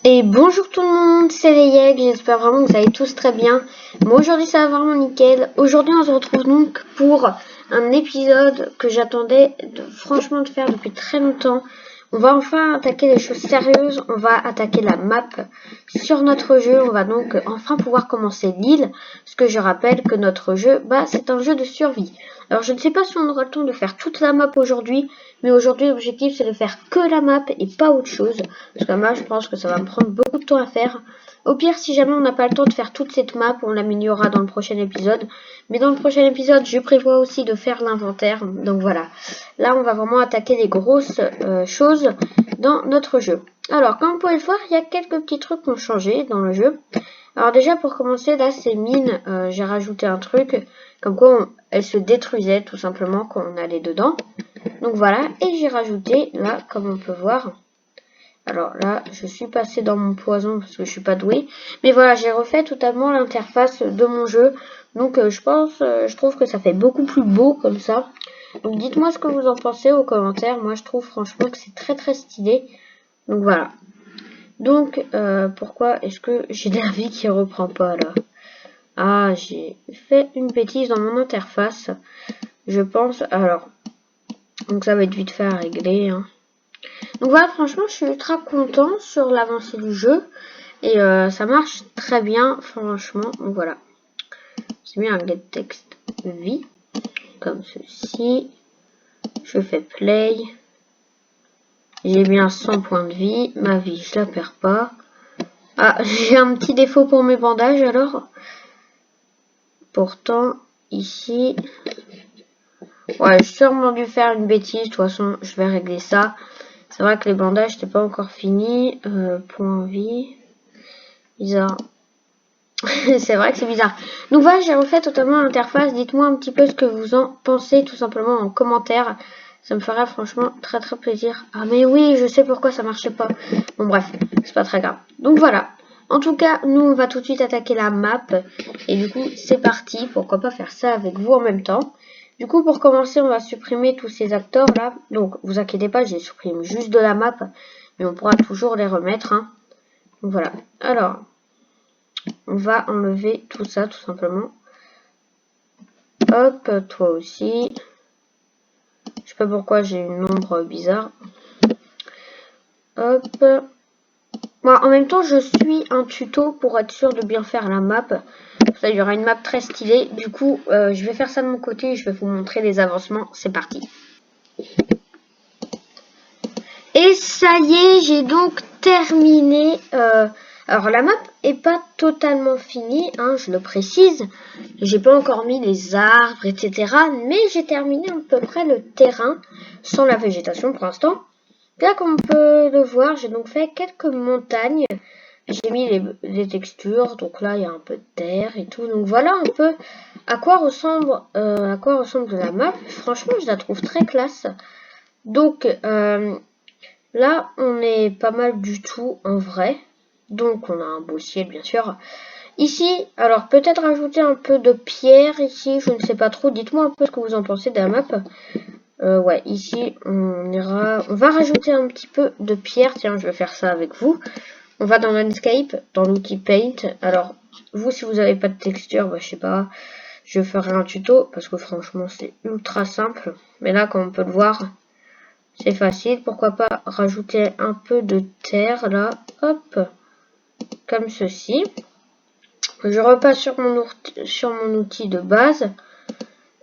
Et bonjour tout le monde, c'est Layek, j'espère vraiment que vous allez tous très bien. Moi aujourd'hui ça va vraiment nickel. Aujourd'hui on se retrouve donc pour un épisode que j'attendais franchement de faire depuis très longtemps. On va enfin attaquer des choses sérieuses, on va attaquer la map sur notre jeu, on va donc enfin pouvoir commencer l'île. Parce que je rappelle que notre jeu, c'est un jeu de survie. Alors je ne sais pas si on aura le temps de faire toute la map aujourd'hui, mais aujourd'hui l'objectif c'est de faire que la map et pas autre chose. Parce que là je pense que ça va me prendre beaucoup de temps à faire. Au pire, si jamais on n'a pas le temps de faire toute cette map, on l'améliorera dans le prochain épisode. Mais dans le prochain épisode, je prévois aussi de faire l'inventaire. Donc voilà, là on va vraiment attaquer les grosses choses dans notre jeu. Alors comme vous pouvez le voir, il y a quelques petits trucs qui ont changé dans le jeu. Alors déjà pour commencer, là ces mines, j'ai rajouté un truc comme quoi elles se détruisaient tout simplement quand on allait dedans. Donc voilà, et j'ai rajouté là, comme on peut voir. Alors là, je suis passé dans mon poison parce que je suis pas douée. Mais voilà, j'ai refait totalement l'interface de mon jeu. Donc je trouve que ça fait beaucoup plus beau comme ça. Donc dites-moi ce que vous en pensez aux commentaires. Moi je trouve franchement que c'est très très stylé. Donc voilà. Donc pourquoi est-ce que j'ai la vie qui reprend pas là? Ah, j'ai fait une bêtise dans mon interface. Je pense. Alors. Donc ça va être vite fait à régler. Hein. Donc voilà, franchement, je suis ultra content sur l'avancée du jeu. Et ça marche très bien, franchement. Donc voilà. J'ai mis un get text vie. Comme ceci. Je fais play. J'ai bien 100 points de vie. Ma vie, je la perds pas. Ah, j'ai un petit défaut pour mes bandages alors. Pourtant, ici... Ouais, j'ai sûrement dû faire une bêtise. De toute façon, je vais régler ça. C'est vrai que les bandages, c'était pas encore fini. Point vie. Bizarre. C'est vrai que c'est bizarre. Donc voilà, j'ai refait totalement l'interface. Dites-moi un petit peu ce que vous en pensez, tout simplement en commentaire. Ça me ferait franchement très très plaisir. Ah mais oui, je sais pourquoi ça marchait pas. Bon bref, c'est pas très grave. Donc voilà. En tout cas, nous on va tout de suite attaquer la map. Et du coup, c'est parti. Pourquoi pas faire ça avec vous en même temps. Du coup, pour commencer, on va supprimer tous ces acteurs là. Donc, vous inquiétez pas, j'ai supprimé juste de la map. Mais on pourra toujours les remettre. Hein. Donc voilà. Alors, on va enlever tout ça tout simplement. Hop, toi aussi. Je sais pas pourquoi j'ai une ombre bizarre. Hop. Bon, en même temps, je suis un tuto pour être sûr de bien faire la map. Ça, il y aura une map très stylée. Du coup, je vais faire ça de mon côté. Je vais vous montrer les avancements. C'est parti. Et ça y est, j'ai donc terminé. Alors la map est pas totalement finie, hein, je le précise. J'ai pas encore mis les arbres, etc. Mais j'ai terminé à peu près le terrain sans la végétation pour l'instant. Là, comme on peut le voir, j'ai donc fait quelques montagnes. J'ai mis les textures, donc là il y a un peu de terre et tout. Donc voilà un peu à quoi ressemble la map. Franchement, je la trouve très classe. Donc là, on est pas mal du tout en vrai. Donc, on a un beau ciel, bien sûr. Ici, alors peut-être rajouter un peu de pierre ici, je ne sais pas trop. Dites-moi un peu ce que vous en pensez de la map. Ouais, ici, on va rajouter un petit peu de pierre. Tiens, je vais faire ça avec vous. On va dans Landscape, dans l'outil Paint. Alors, vous, si vous n'avez pas de texture, je sais pas, je ferai un tuto parce que franchement, c'est ultra simple. Mais là, comme on peut le voir, c'est facile, pourquoi pas rajouter un peu de terre là, hop, comme ceci. Je repasse sur mon outil de base.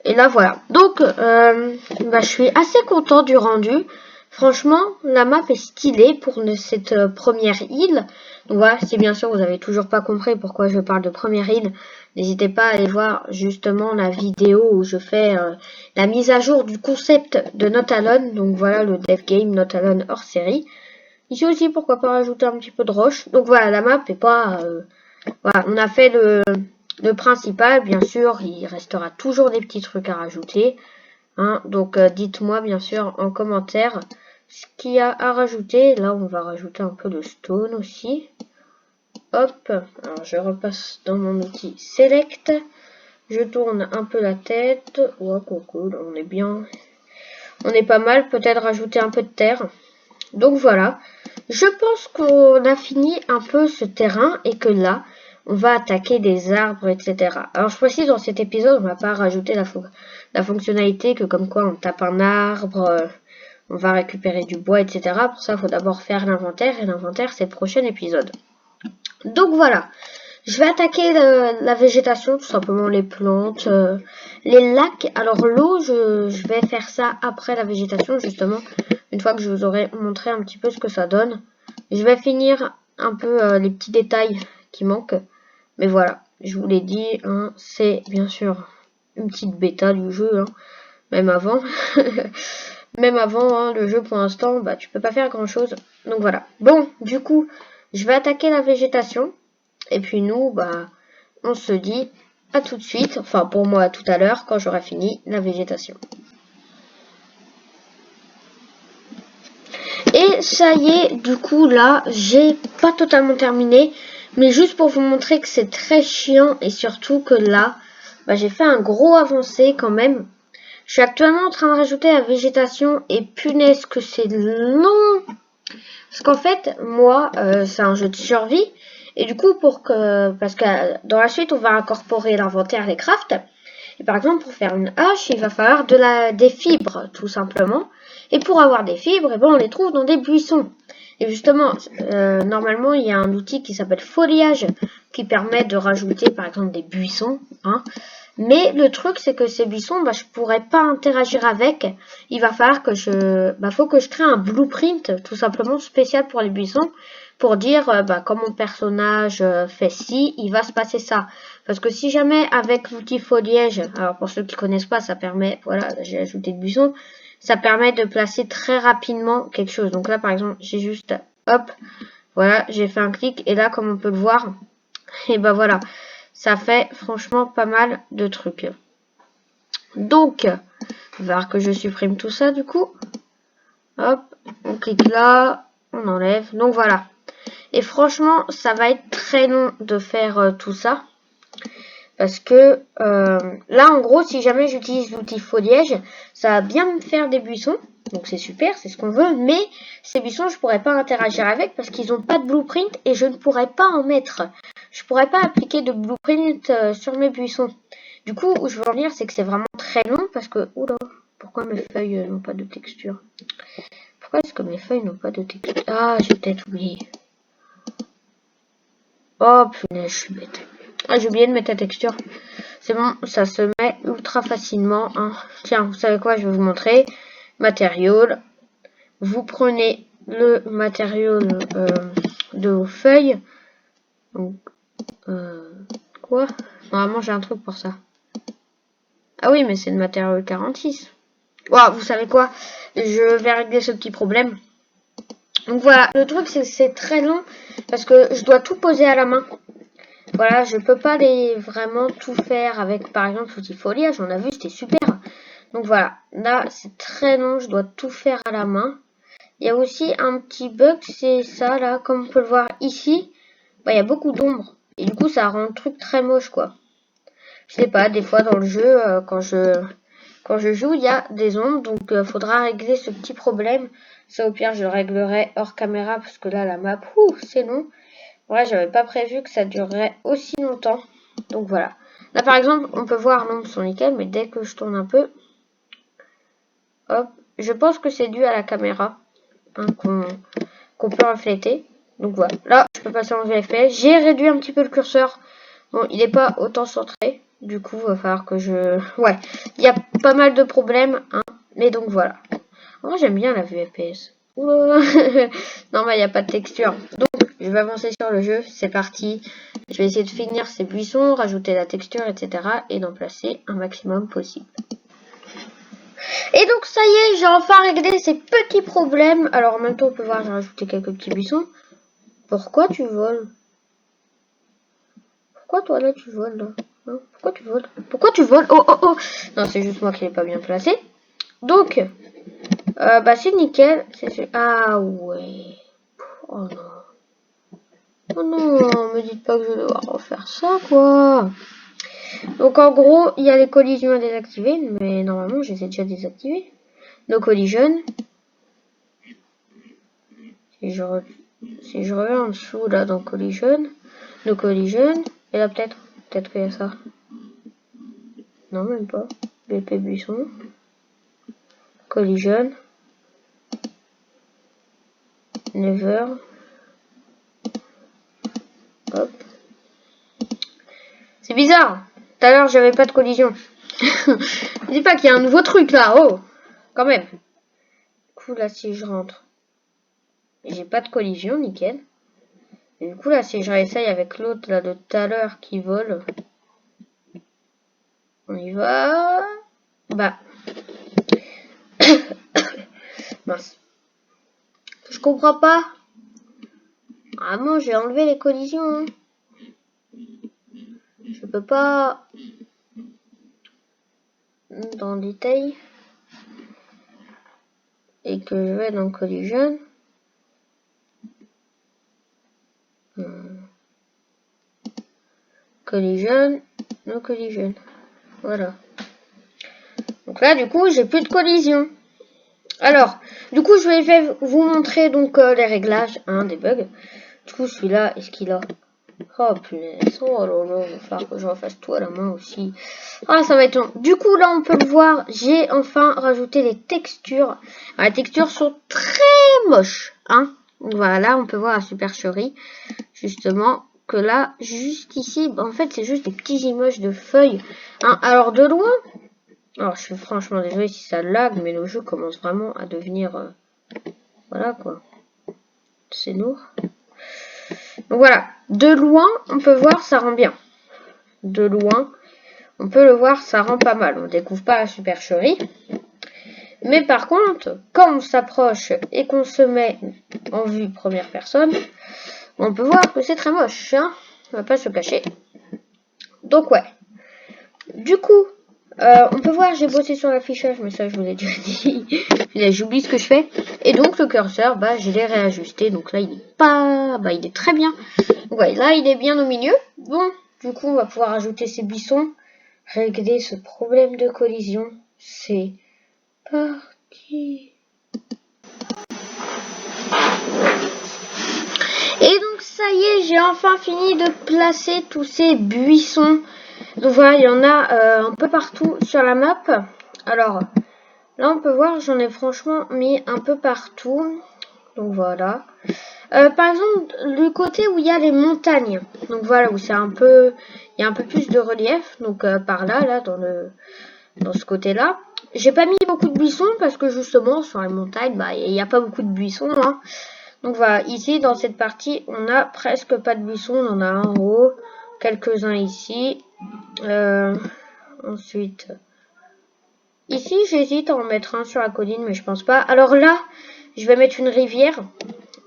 Et là voilà. Donc, je suis assez content du rendu. Franchement, la map est stylée pour cette première île. Donc voilà, si bien sûr vous avez toujours pas compris pourquoi je parle de première île, n'hésitez pas à aller voir justement la vidéo où je fais la mise à jour du concept de Not Alone. Donc voilà, le dev game Not Alone hors série. Ici aussi, pourquoi pas rajouter un petit peu de roche. Donc voilà, la map est pas... voilà, on a fait le principal, bien sûr, il restera toujours des petits trucs à rajouter. Hein, donc dites-moi bien sûr en commentaire ce qu'il y a à rajouter. Là, on va rajouter un peu de stone aussi. Hop, alors je repasse dans mon outil Select. Je tourne un peu la tête. Ouais, cool, on est bien. On est pas mal, peut-être rajouter un peu de terre. Donc voilà, je pense qu'on a fini un peu ce terrain et que là, on va attaquer des arbres, etc. Alors je précise, dans cet épisode, on va pas rajouter la fonctionnalité que comme quoi on tape un arbre, on va récupérer du bois, etc. Pour ça, il faut d'abord faire l'inventaire, et l'inventaire, c'est le prochain épisode. Donc voilà, je vais attaquer la végétation, tout simplement les plantes, les lacs. Alors l'eau, je vais faire ça après la végétation, justement, une fois que je vous aurai montré un petit peu ce que ça donne. Je vais finir un peu les petits détails qui manquent. Mais voilà, je vous l'ai dit, hein, c'est bien sûr une petite bêta du jeu, hein, même avant. Même avant, hein, le jeu pour l'instant, bah tu peux pas faire grand chose. Donc voilà. Bon, du coup, je vais attaquer la végétation. Et puis nous, bah, on se dit à tout de suite. Enfin, pour moi, à tout à l'heure, quand j'aurai fini la végétation. Et ça y est, du coup, là, j'ai pas totalement terminé. Mais juste pour vous montrer que c'est très chiant. Et surtout que là, bah, j'ai fait un gros avancé quand même. Je suis actuellement en train de rajouter la végétation. Et punaise que c'est long. Parce qu'en fait, moi, c'est un jeu de survie. Et du coup, parce que dans la suite, on va incorporer l'inventaire, les crafts. Et par exemple, pour faire une hache, il va falloir des fibres, tout simplement. Et pour avoir des fibres, eh ben, on les trouve dans des buissons. Et justement, normalement, il y a un outil qui s'appelle foliage, qui permet de rajouter, par exemple, des buissons. Hein. Mais le truc, c'est que ces buissons, bah, je pourrais pas interagir avec. Il va falloir que faut que je crée un blueprint, tout simplement spécial pour les buissons, pour dire, comme mon personnage fait ci, il va se passer ça. Parce que si jamais avec l'outil foliage, alors pour ceux qui connaissent pas, ça permet, voilà, j'ai ajouté de buissons, ça permet de placer très rapidement quelque chose. Donc là, par exemple, j'ai juste, hop, voilà, j'ai fait un clic, et là, comme on peut le voir, et ben voilà. Ça fait franchement pas mal de trucs. Donc, il va falloir que je supprime tout ça du coup. Hop, on clique là, on enlève. Donc voilà. Et franchement, ça va être très long de faire tout ça. Parce que là, en gros, si jamais j'utilise l'outil foliage, ça va bien me faire des buissons. Donc c'est super, c'est ce qu'on veut. Mais ces buissons, je pourrais pas interagir avec parce qu'ils n'ont pas de blueprint et je ne pourrais pas en mettre. Je pourrais pas appliquer de blueprint sur mes buissons. Du coup, où je veux en venir, c'est que c'est vraiment très long parce que... Oula, pourquoi mes feuilles n'ont pas de texture? Pourquoi est-ce que mes feuilles n'ont pas de texture? Ah, j'ai peut-être oublié. Oh, punaise, je suis bête. Ah, j'ai oublié de mettre la texture. C'est bon, ça se met ultra facilement. Hein. Tiens, vous savez quoi, je vais vous montrer. Matériaux. Vous prenez le matériau de vos feuilles. Donc, quoi? Normalement, j'ai un truc pour ça. Ah oui, mais c'est le matériau 46. Wow, vous savez quoi? Je vais régler ce petit problème. Donc voilà, le truc, c'est que c'est très long parce que je dois tout poser à la main. Voilà, je peux pas vraiment tout faire avec, par exemple, l'outil foliage. On a vu, c'était super. Donc voilà, là, c'est très long. Je dois tout faire à la main. Il y a aussi un petit bug, c'est ça, là. Comme on peut le voir ici, bah, il y a beaucoup d'ombre. Et du coup, ça rend le truc très moche, quoi. Je sais pas, des fois, dans le jeu, quand je joue, il y a des ombres. Donc, faudra régler ce petit problème. Ça, au pire, je le réglerai hors caméra. Parce que là, la map, c'est long. Ouais, j'avais pas prévu que ça durerait aussi longtemps. Donc voilà. Là par exemple, on peut voir l'ombre sur nickel, mais dès que je tourne un peu, hop, je pense que c'est dû à la caméra hein, qu'on peut refléter. Donc voilà. Là, je peux passer en VFS. J'ai réduit un petit peu le curseur. Bon, il n'est pas autant centré. Du coup, il va falloir que je... Ouais, il y a pas mal de problèmes. Hein, mais donc voilà. Moi, j'aime bien la vue FPS. Oula. Non, mais il n'y a pas de texture. Donc, je vais avancer sur le jeu. C'est parti. Je vais essayer de finir ces buissons, rajouter la texture, etc. Et d'en placer un maximum possible. Et donc, ça y est, j'ai enfin réglé ces petits problèmes. Alors, en même temps, on peut voir, j'ai rajouté quelques petits buissons. Pourquoi tu voles? Pourquoi toi, là, tu voles, là hein? Pourquoi tu voles? Pourquoi tu voles? Oh, oh, oh. Non, c'est juste moi qui l'ai pas bien placé. Donc... c'est nickel. Ah ouais. Oh non. Oh non, me dites pas que je vais devoir refaire ça, quoi. Donc en gros, il y a les collisions à désactiver, mais normalement, je les ai déjà désactivées. No collision. Si je reviens en dessous, là, dans Collision, no Collision, et là, peut-être qu'il y a ça. Non, même pas. BP Buisson. Collision. Never. Hop. C'est bizarre. Tout à l'heure, j'avais pas de collision. Je dis pas qu'il y a un nouveau truc, là. Oh, quand même. Du coup, là, si je rentre, j'ai pas de collision, nickel. Et du coup, là, si je réessaye avec l'autre, là, de tout à l'heure, qui vole. On y va. Bah. Mince. Je comprends pas. Vraiment, j'ai enlevé les collisions. Hein. Je peux pas. Dans détail. Et que je vais dans collision. Collision. No collision. Voilà. Donc là, du coup, j'ai plus de collision. Alors, du coup, je vais vous montrer donc les réglages des bugs. Du coup, celui-là, est-ce qu'il a... Oh punaise, oh là là, il va falloir que je refasse tout à la main aussi. Ah, ça va être long. Du coup, là, on peut le voir, j'ai enfin rajouté les textures. Alors, les textures sont très moches, hein. Voilà, on peut voir la supercherie, justement, que là, juste ici, en fait, c'est juste des petits images de feuilles. Hein. Alors, de loin... Alors, je suis franchement désolée si ça lag, mais le jeu commence vraiment à devenir... voilà, quoi. C'est lourd. Donc, voilà. De loin, on peut voir, ça rend bien. De loin, on peut le voir, ça rend pas mal. On découvre pas la supercherie. Mais par contre, quand on s'approche et qu'on se met en vue première personne, on peut voir que c'est très moche. Hein, on va pas se cacher. Donc, ouais. Du coup... on peut voir, j'ai bossé sur l'affichage, mais ça je vous l'ai déjà dit. J'oublie ce que je fais. Et donc le curseur, bah je l'ai réajusté. Donc là il est pas, bah il est très bien. Ouais, là il est bien au milieu. Bon, du coup on va pouvoir ajouter ces buissons, régler ce problème de collision. C'est parti. Et donc ça y est, j'ai enfin fini de placer tous ces buissons. Donc voilà, il y en a un peu partout sur la map. Alors, là on peut voir, j'en ai franchement mis un peu partout. Donc voilà. Par exemple, le côté où il y a les montagnes. Donc voilà, où c'est un peu... Il y a un peu plus de relief. Donc par là, dans ce côté-là. J'ai pas mis beaucoup de buissons parce que justement, sur les montagnes, bah il n'y a pas beaucoup de buissons. Hein. Donc voilà, ici, dans cette partie, on a presque pas de buissons. On en a un en haut, quelques-uns ici. Ensuite, ici, j'hésite à en mettre un sur la colline, mais je pense pas. Alors là, je vais mettre une rivière,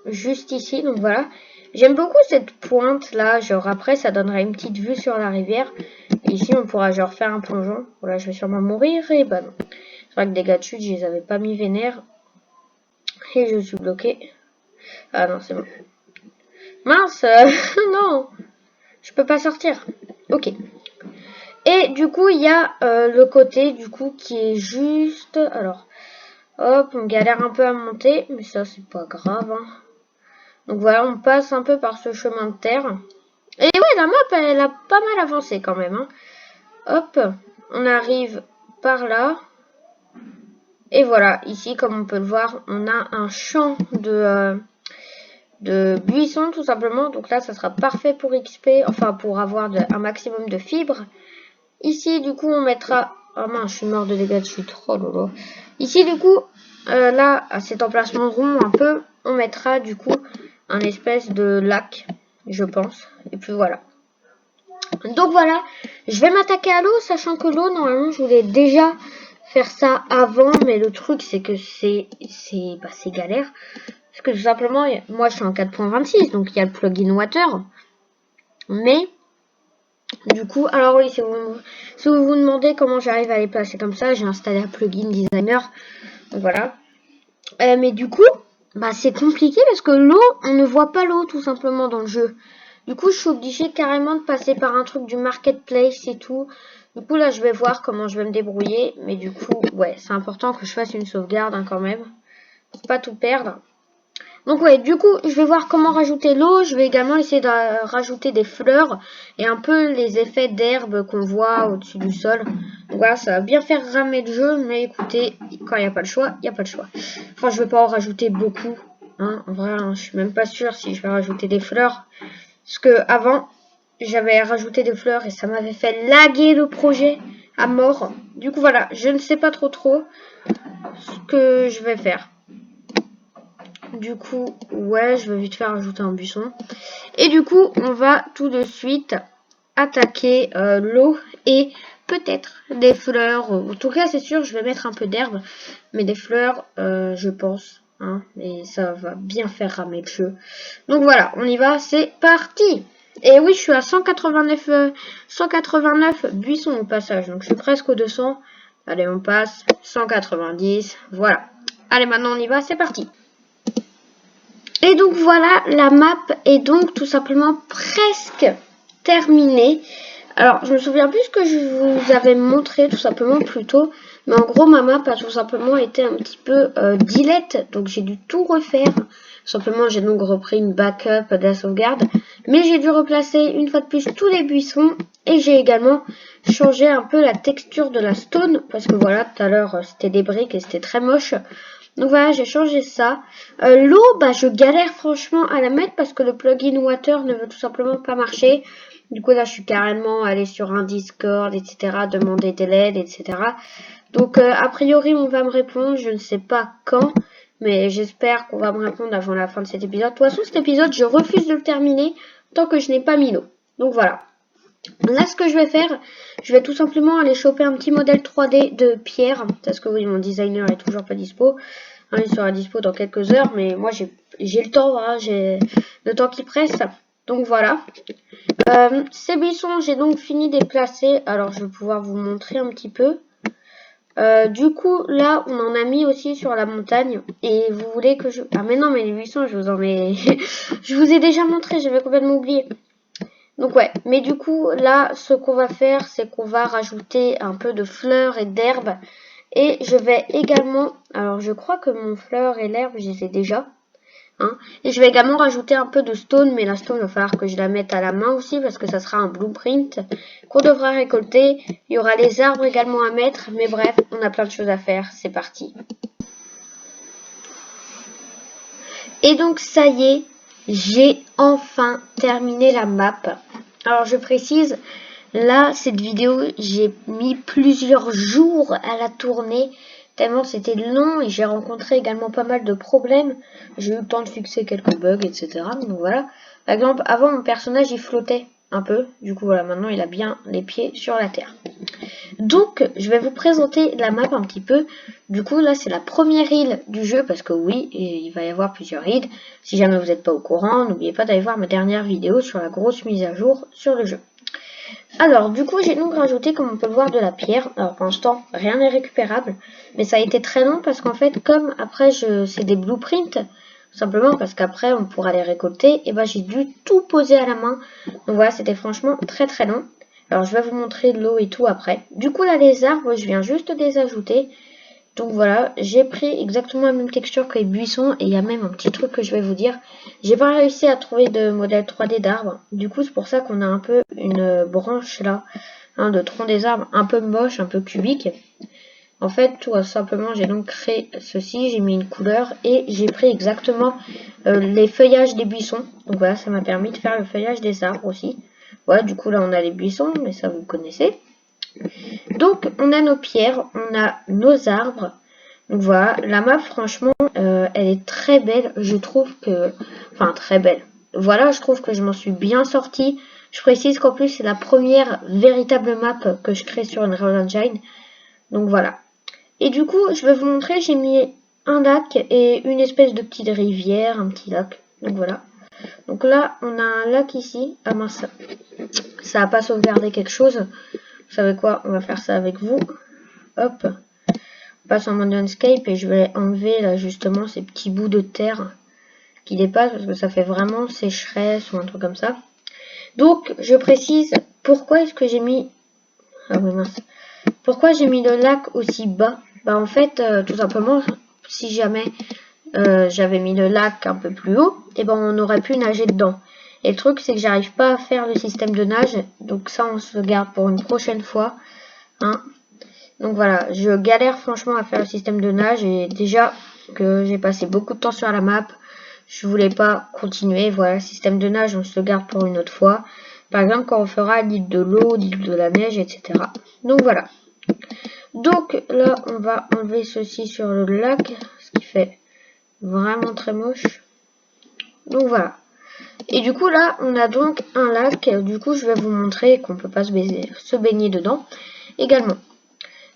juste ici, donc voilà. J'aime beaucoup cette pointe là, genre après, ça donnerait une petite vue sur la rivière. Et ici, on pourra genre faire un plongeon. Voilà, je vais sûrement mourir, et bah non. C'est vrai que des gars de chute, je les avais pas mis vénère. Et je suis bloqué. Ah non, c'est bon. Mince, non, je peux pas sortir. Ok. Et du coup, il y a le côté du coup qui est juste... Alors, hop, on galère un peu à monter, mais ça, c'est pas grave. Hein. Donc voilà, on passe un peu par ce chemin de terre. Et ouais, la map, elle a pas mal avancé quand même. Hein. Hop, on arrive par là. Et voilà, ici, comme on peut le voir, on a un champ de buissons tout simplement. Donc là, ça sera parfait pour XP, enfin pour avoir un maximum de fibres. Ici, du coup, on mettra... Oh mince, je suis mort de dégâts de chute. Oh lolo. Ici, du coup, là, à cet emplacement rond un peu, on mettra du coup un espèce de lac, je pense. Et puis voilà. Donc voilà, je vais m'attaquer à l'eau, sachant que l'eau, normalement, je voulais déjà faire ça avant. Mais le truc, c'est que c'est galère. Parce que tout simplement, moi, je suis en 4.26, donc il y a le plugin water. Mais... Du coup, alors oui, si vous vous demandez comment j'arrive à les placer comme ça, j'ai installé un plugin designer. Donc voilà. Mais du coup, bah c'est compliqué parce que l'eau, on ne voit pas l'eau tout simplement dans le jeu. Du coup, je suis obligée carrément de passer par un truc du marketplace et tout. Du coup, là, je vais voir comment je vais me débrouiller. Mais du coup, ouais, c'est important que je fasse une sauvegarde hein, quand même. Pour pas tout perdre. Donc ouais, du coup, je vais voir comment rajouter l'eau. Je vais également essayer de rajouter des fleurs et un peu les effets d'herbe qu'on voit au-dessus du sol. Donc voilà, ça va bien faire ramer le jeu, mais écoutez, quand il n'y a pas le choix, il n'y a pas le choix. Enfin, je vais pas en rajouter beaucoup. Hein. En vrai, je suis même pas sûre si je vais rajouter des fleurs. Parce que avant, j'avais rajouté des fleurs et ça m'avait fait laguer le projet à mort. Du coup, voilà, je ne sais pas trop ce que je vais faire. Du coup, ouais, je vais vite faire ajouter un buisson. Et du coup, on va tout de suite attaquer l'eau et peut-être des fleurs. En tout cas, c'est sûr, je vais mettre un peu d'herbe. Mais des fleurs, je pense. Hein, et ça va bien faire ramer le jeu. Donc voilà, on y va, c'est parti. Et oui, je suis à 189 buissons au passage. Donc je suis presque aux 200. Allez, on passe. 190. Voilà. Allez, maintenant on y va, c'est parti. Et donc voilà, la map est donc tout simplement presque terminée. Alors, je me souviens plus ce que je vous avais montré tout simplement plus tôt. Mais en gros, ma map a tout simplement été un petit peu dilette. Donc, j'ai dû tout refaire. Simplement, j'ai donc repris une backup de la sauvegarde. Mais j'ai dû replacer une fois de plus tous les buissons. Et j'ai également changé un peu la texture de la stone. Parce que voilà, tout à l'heure, c'était des briques et c'était très moche. Donc voilà, j'ai changé ça. L'eau, bah, je galère franchement à la mettre parce que le plugin water ne veut tout simplement pas marcher. Du coup, là, je suis carrément allée sur un Discord, etc., demander de l'aide, etc. Donc, a priori, on va me répondre. Je ne sais pas quand, mais j'espère qu'on va me répondre avant la fin de cet épisode. De toute façon, cet épisode, je refuse de le terminer tant que je n'ai pas mis l'eau. Donc, voilà. Là, ce que je vais faire, je vais tout simplement aller choper un petit modèle 3D de pierre. Parce que oui, mon designer est toujours pas dispo. Hein, il sera dispo dans quelques heures, mais moi, j'ai le temps. Hein, j'ai le temps qui presse. Donc, voilà. Ces buissons, j'ai donc fini de les placer. Alors, je vais pouvoir vous montrer un petit peu. Du coup, là, on en a mis aussi sur la montagne. Et vous voulez que je... Ah, mais non, mais les buissons, je vous en ai... je vous ai déjà montré, j'avais complètement oublié. Donc ouais, mais du coup, là, ce qu'on va faire, c'est qu'on va rajouter un peu de fleurs et d'herbes. Et je vais également... Alors, je crois que mon fleur et l'herbe, je les ai déjà. Hein. Et je vais également rajouter un peu de stone, mais la stone, il va falloir que je la mette à la main aussi, parce que ça sera un blueprint qu'on devra récolter. Il y aura les arbres également à mettre, mais bref, on a plein de choses à faire. C'est parti. Et donc, ça y est, j'ai enfin terminé la map. Alors, je précise, là, cette vidéo, j'ai mis plusieurs jours à la tourner, tellement c'était long et j'ai rencontré également pas mal de problèmes. J'ai eu le temps de fixer quelques bugs, etc. Donc voilà. Par exemple, avant, mon personnage, il flottait un peu. Du coup, voilà, maintenant, il a bien les pieds sur la terre. Donc, je vais vous présenter la map un petit peu. Du coup, là, c'est la première île du jeu, parce que oui, il va y avoir plusieurs îles. Si jamais vous n'êtes pas au courant, n'oubliez pas d'aller voir ma dernière vidéo sur la grosse mise à jour sur le jeu. Alors, du coup, j'ai donc rajouté, comme on peut le voir, de la pierre. Alors, pour l'instant, rien n'est récupérable. Mais ça a été très long, parce qu'en fait, comme après, c'est des blueprints, simplement parce qu'après, on pourra les récolter, et ben j'ai dû tout poser à la main. Donc voilà, c'était franchement très très long. Alors, je vais vous montrer l'eau et tout après. Du coup, là, les arbres, je viens juste de les ajouter. Donc voilà, j'ai pris exactement la même texture que les buissons. Et il y a même un petit truc que je vais vous dire. J'ai pas réussi à trouver de modèle 3D d'arbres. Du coup, c'est pour ça qu'on a un peu une branche là, hein, de tronc des arbres un peu moche, un peu cubique. En fait, tout simplement, j'ai donc créé ceci. J'ai mis une couleur et j'ai pris exactement les feuillages des buissons. Donc voilà, ça m'a permis de faire le feuillage des arbres aussi. Ouais, du coup, là, on a les buissons, mais ça, vous connaissez. Donc, on a nos pierres, on a nos arbres. Donc, voilà, la map, franchement, elle est très belle. Je trouve que... Enfin, très belle. Voilà, je trouve que je m'en suis bien sortie. Je précise qu'en plus, c'est la première véritable map que je crée sur Unreal Engine. Donc, voilà. Et du coup, je vais vous montrer, j'ai mis un lac et une espèce de petite rivière, un petit lac. Donc, voilà. Donc là, on a un lac ici. Ah mince, ça n'a pas sauvegardé quelque chose. Vous savez quoi? On va faire ça avec vous. Hop. On passe en mode landscape et je vais enlever là justement ces petits bouts de terre qui dépassent parce que ça fait vraiment sécheresse ou un truc comme ça. Donc, je précise pourquoi est-ce que j'ai mis... Ah oui mince. Pourquoi j'ai mis le lac aussi bas? Bah en fait, tout simplement, si jamais j'avais mis le lac un peu plus haut, et ben on aurait pu nager dedans. Et le truc, c'est que j'arrive pas à faire le système de nage, donc ça on se le garde pour une prochaine fois. Hein. Donc voilà, je galère franchement à faire le système de nage, et déjà que j'ai passé beaucoup de temps sur la map, je voulais pas continuer. Voilà, le système de nage, on se le garde pour une autre fois. Par exemple, quand on fera l'île de l'eau, l'île de la neige, etc. Donc voilà. Donc là, on va enlever ceci sur le lac, ce qui fait vraiment très moche. Donc voilà. Et du coup là, on a donc un lac. Du coup, je vais vous montrer qu'on peut pas se baigner dedans également.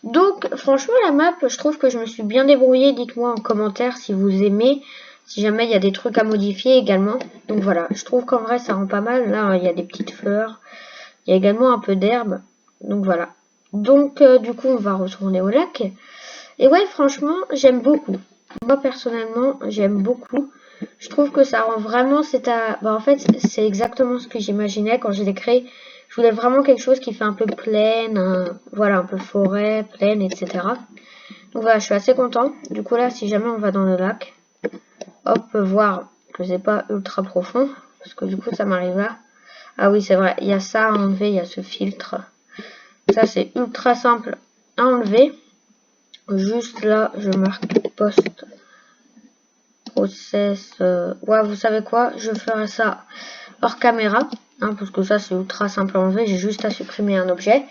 Donc franchement, la map, je trouve que je me suis bien débrouillée. Dites-moi en commentaire si vous aimez. Si jamais il y a des trucs à modifier également. Donc voilà, je trouve qu'en vrai ça rend pas mal. Là, il y a des petites fleurs. Il y a également un peu d'herbe. Donc voilà. Donc du coup, on va retourner au lac. Et ouais, franchement, j'aime beaucoup. Moi, personnellement, j'aime beaucoup. Je trouve que ça rend vraiment... en fait, c'est exactement ce que j'imaginais quand je l'ai créé. Je voulais vraiment quelque chose qui fait un peu plaine, voilà, un peu forêt, plaine, etc. Donc voilà, je suis assez content. Du coup là, si jamais on va dans le lac, hop, voir que c'est pas ultra profond. Parce que du coup, ça m'arrive là. Ah oui, c'est vrai, il y a ça à enlever, il y a ce filtre. Ça, c'est ultra simple à enlever. Juste là, je marque post process. Ouais, vous savez quoi, je ferai ça hors caméra. Hein, parce que ça, c'est ultra simple à enlever. J'ai juste à supprimer un objet.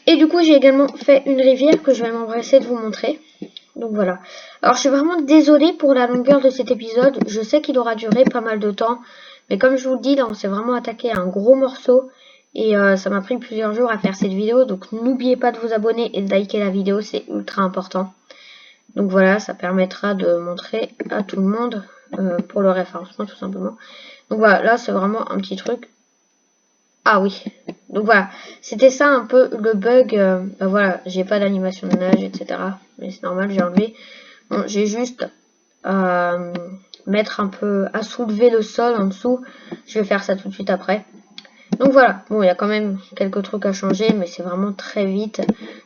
Et du coup, j'ai également fait une rivière que je vais m'empresser de vous montrer. Donc voilà. Alors, je suis vraiment désolée pour la longueur de cet épisode. Je sais qu'il aura duré pas mal de temps. Mais comme je vous le dis, là, on s'est vraiment attaqué à un gros morceau. Et ça m'a pris plusieurs jours à faire cette vidéo. Donc, n'oubliez pas de vous abonner et de liker la vidéo. C'est ultra important. Donc voilà, ça permettra de montrer à tout le monde pour le référencement, tout simplement. Donc voilà, là, c'est vraiment un petit truc. Ah oui. Donc voilà, c'était ça un peu le bug. Voilà, j'ai pas d'animation de nage, etc. Mais c'est normal, j'ai enlevé. Bon, j'ai juste mettre un peu à soulever le sol en dessous. Je vais faire ça tout de suite après. Donc voilà, bon, il y a quand même quelques trucs à changer, mais c'est vraiment très vite.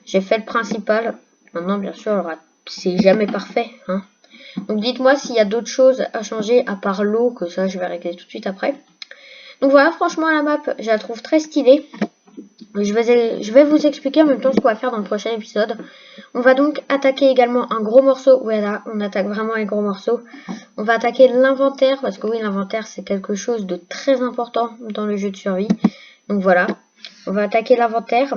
J'ai fait le principal. Maintenant, bien sûr, c'est jamais parfait. Hein. Donc dites-moi s'il y a d'autres choses à changer à part l'eau, que ça, je vais régler tout de suite après. Donc voilà, franchement, la map, je la trouve très stylée. Je vais vous expliquer en même temps ce qu'on va faire dans le prochain épisode. On va donc attaquer également un gros morceau. Voilà, on attaque vraiment un gros morceau. On va attaquer l'inventaire, parce que oui, l'inventaire, c'est quelque chose de très important dans le jeu de survie. Donc voilà, on va attaquer l'inventaire.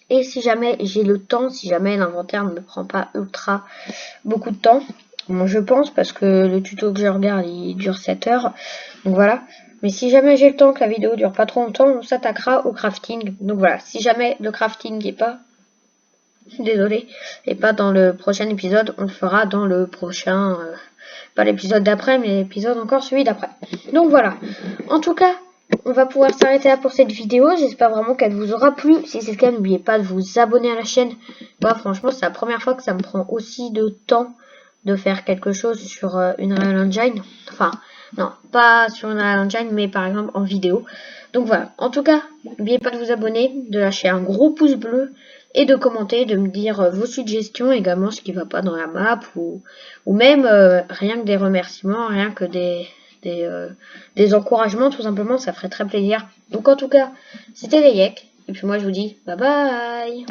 Et si jamais j'ai le temps, si jamais l'inventaire ne me prend pas ultra beaucoup de temps, bon, je pense, parce que le tuto que je regarde, il dure 7 heures. Donc voilà. Mais si jamais j'ai le temps, que la vidéo dure pas trop longtemps, on s'attaquera au crafting. Donc voilà, si jamais le crafting n'est pas, désolé, et pas dans le prochain épisode, on le fera dans le prochain, pas l'épisode d'après, mais l'épisode encore celui d'après. Donc voilà, en tout cas, on va pouvoir s'arrêter là pour cette vidéo. J'espère vraiment qu'elle vous aura plu. Si c'est le cas, n'oubliez pas de vous abonner à la chaîne. Moi, franchement, c'est la première fois que ça me prend aussi de temps de faire quelque chose sur une Unreal Engine. Enfin, non, pas sur une Unreal Engine, mais par exemple en vidéo. Donc voilà, en tout cas, n'oubliez pas de vous abonner, de lâcher un gros pouce bleu et de commenter, de me dire vos suggestions, également ce qui ne va pas dans la map, ou même rien que des remerciements, rien que des encouragements, tout simplement, ça ferait très plaisir. Donc en tout cas, c'était les Yek, et puis moi je vous dis bye bye.